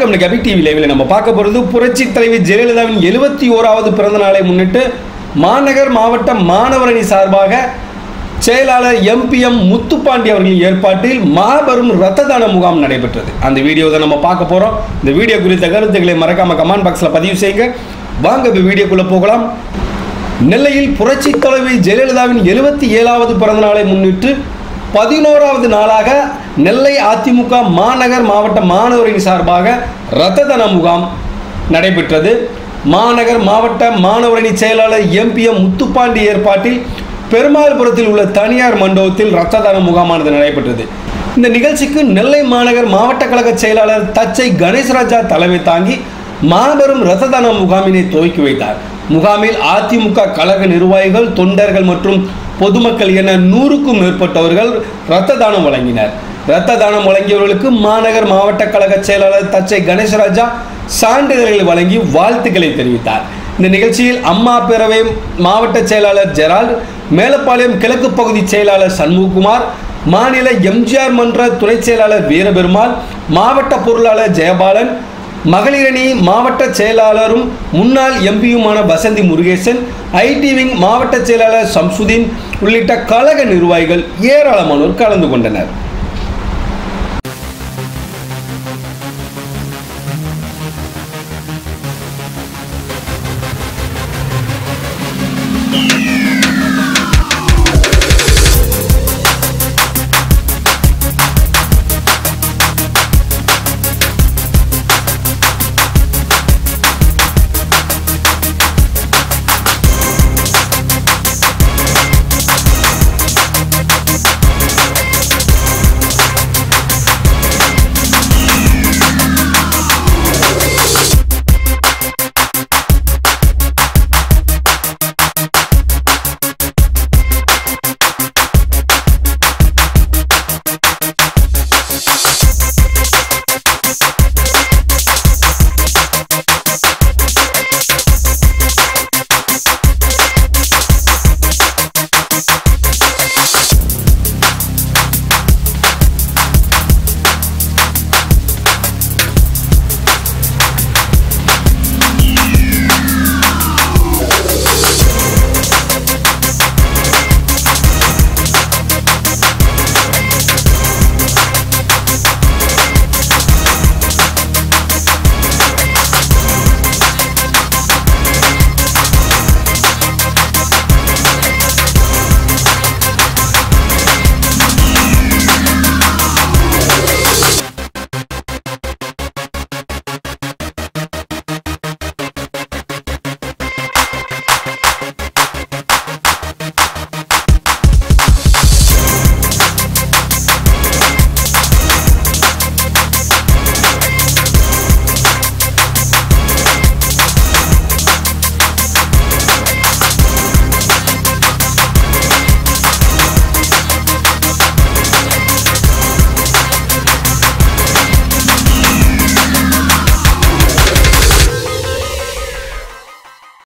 வணக்கம். கபிக் டிவி லைவ்ல நம்ம பார்க்க போறது புரட்சி தலைவி ஜெயலலிதாவின் 71வது பிறந்த நாளை முன்னிட்டு மாநகர் மாவட்ட மாணவர் அணி சார்பாக செயலாளர் எம்பிஎம் முத்துப்பாண்டி அவர்களின் ஏற்பாட்டில் மாபெரும் இரத்த தான முகாம் நடைபெற்றது. அந்த வீடியோ தான் நம்ம பார்க்க போறோம். இந்த வீடியோ குறித்த கருத்துக்களை மறக்காம கமெண்ட் பாக்ஸ்ல பதிவு செய்யுங்க. வாங்க இந்த வீடியோக்குள்ள போகலாம். நெல்லையில் புரட்சி தலைவி ஜெயலலிதாவின் 77வது பிறந்த நாளை முன்னிட்டு 11வது நாளாக நெல்லை அதிமுக மாநகர் மாவட்ட மாணவரின் சார்பாக இரத்த தான முகாம் நடைபெற்றது. மாநகர் மாவட்ட மாணவரணி செயலாளர் எம்பிஎம் முத்துப்பாண்டி ஏற்பாட்டில் பெருமாள்புரத்தில் உள்ள தனியார் மண்டபத்தில் இரத்த தான முகாமானது நடைபெற்றது. இந்த நிகழ்ச்சிக்கு நெல்லை மாநகர் மாவட்ட கழக செயலாளர் தச்சை கணேசராஜா தலைமை தாங்கி மாபெரும் இரத்த தான முகாமினை துவக்கி வைத்தார். முகாமில் அதிமுக கழக நிர்வாகிகள், தொண்டர்கள் மற்றும் பொதுமக்கள் என 100க்கும் மேற்பட்டவர்கள் இரத்த தானம் வழங்கினர். இரத்த தானம் வழங்கியவர்களுக்கு மாநகர் மாவட்ட கழக செயலாளர் தச்சை கணேசராஜா சான்றிதழ்களை வழங்கி வாழ்த்துக்களை தெரிவித்தார். இந்த நிகழ்ச்சியில் அம்மா பேரவை மாவட்ட செயலாளர் ஜெரால்ட், மேலப்பாளையம் கிழக்கு பகுதி செயலாளர் சண்முககுமார், மாநில எம்ஜிஆர் மன்ற துணை செயலாளர் வீரபெருமாள், மாவட்ட பொருளாளர் ஜெயபாலன், மகளிரணி மாவட்ட செயலாளரும் முன்னாள் எம்பியுமான வசந்தி முருகேசன், ஐடி விங் மாவட்ட செயலாளர் சம்சுதீன் உள்ளிட்ட கழக நிர்வாகிகள் ஏராளமானோர் கலந்து கொண்டனர்.